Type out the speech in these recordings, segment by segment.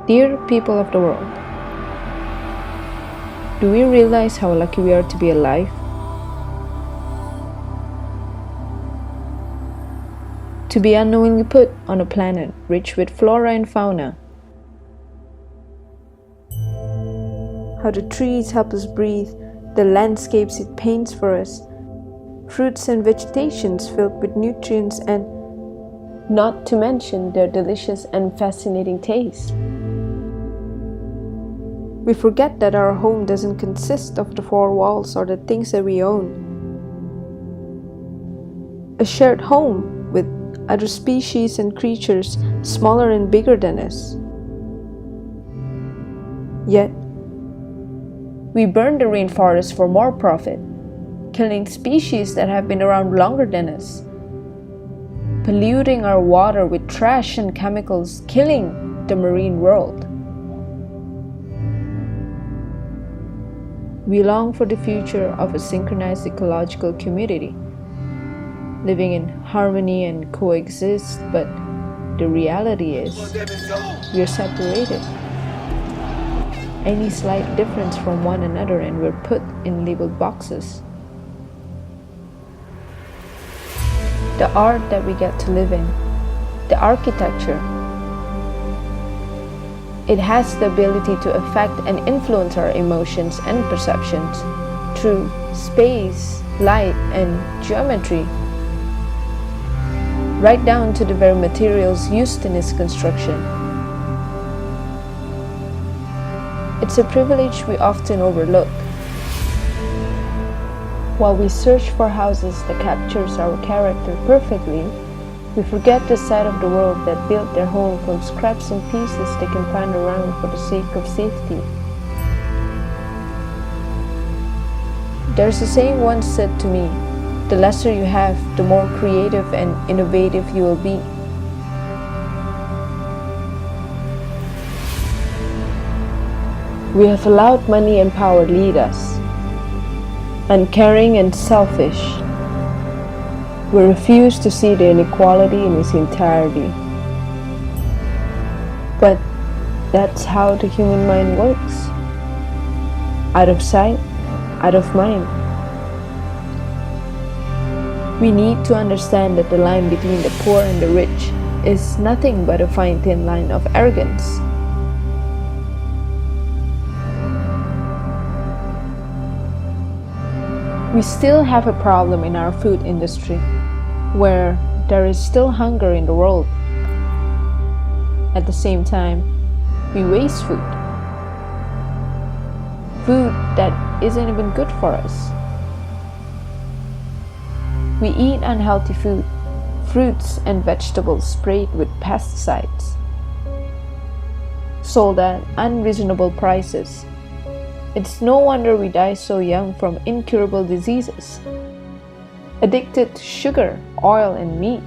Dear people of the world, do we realize how lucky we are to be alive? To be unknowingly put on a planet rich with flora and fauna. How the trees help us breathe, the landscapes it paints for us, fruits and vegetations filled with nutrients, and not to mention their delicious and fascinating taste. We forget that our home doesn't consist of the four walls or the things that we own. A shared home with other species and creatures smaller and bigger than us. Yet, we burn the rainforest for more profit, killing species that have been around longer than us, polluting our water with trash and chemicals, killing the marine world. We long for the future of a synchronized ecological community, living in harmony and coexist, but the reality is we are separated. Any slight difference from one another and we're put in labeled boxes. The art that we get to live in, the architecture, it has the ability to affect and influence our emotions and perceptions through space, light, and geometry, right down to the very materials used in its construction. It's a privilege we often overlook. While we search for houses that captures our character perfectly, we forget the side of the world that built their home from scraps and pieces they can find around for the sake of safety. There's a saying once said to me, the lesser you have, the more creative and innovative you will be. We have allowed money and power lead us, uncaring and selfish. We refuse to see the inequality in its entirety. But that's how the human mind works. Out of sight, out of mind. We need to understand that the line between the poor and the rich is nothing but a fine thin line of arrogance. We still have a problem in our food industry, where there is still hunger in the world. At the same time, we waste food. Food that isn't even good for us. We eat unhealthy food, fruits and vegetables sprayed with pesticides, sold at unreasonable prices. It's no wonder we die so young from incurable diseases, addicted to sugar, oil, and meat.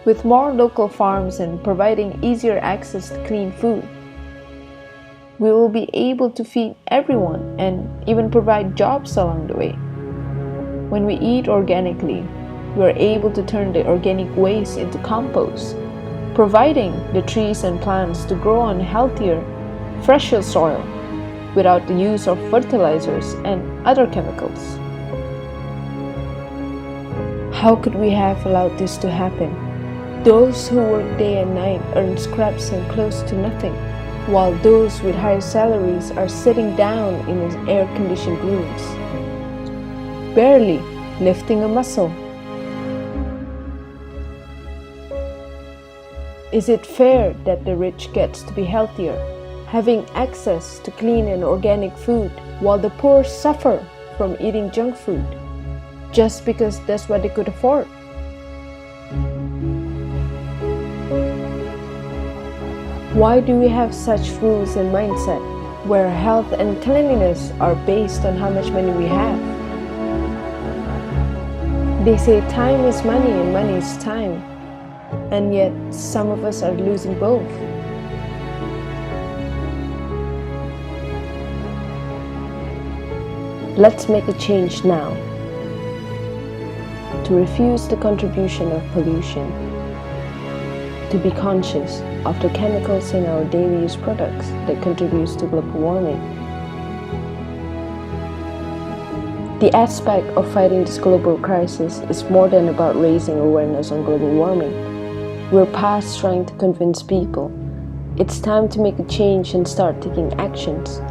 With more local farms and providing easier access to clean food, we will be able to feed everyone and even provide jobs along the way. When we eat organically, we are able to turn the organic waste into compost, providing the trees and plants to grow on healthier, fresher soil without the use of fertilizers and other chemicals. How could we have allowed this to happen? Those who work day and night earn scraps and close to nothing, while those with higher salaries are sitting down in air-conditioned rooms, barely lifting a muscle. Is it fair that the rich gets to be healthier, having access to clean and organic food, while the poor suffer from eating junk food, just because that's what they could afford? Why do we have such rules and mindset, where health and cleanliness are based on how much money we have? They say time is money and money is time, and yet some of us are losing both. Let's make a change now to refuse the contribution of pollution, to be conscious of the chemicals in our daily use products that contributes to global warming. The aspect of fighting this global crisis is more than about raising awareness on global warming. We're past trying to convince people. It's time to make a change and start taking actions.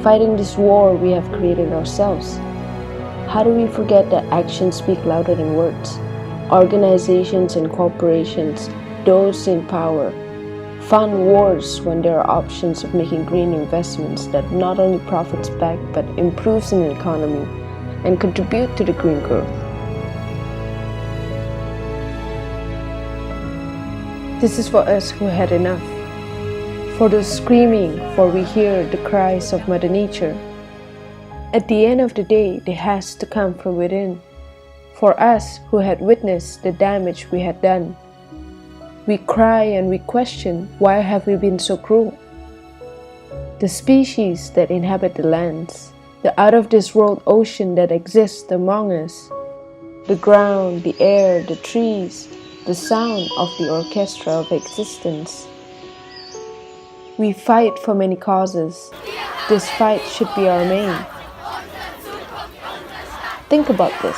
Fighting this war we have created ourselves. How do we forget that actions speak louder than words? Organizations and corporations, those in power, fund wars when there are options of making green investments that not only profits back but improves an economy and contribute to the green growth. This is for us who had enough. For those screaming, for we hear the cries of Mother Nature. At the end of the day, it has to come from within. For us who had witnessed the damage we had done, we cry and we question, why have we been so cruel? The species that inhabit the lands, the out-of-this-world ocean that exists among us, the ground, the air, the trees, the sound of the orchestra of existence. We fight for many causes. This fight should be our main. Think about this.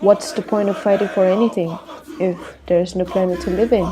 What's the point of fighting for anything if there is no planet to live in?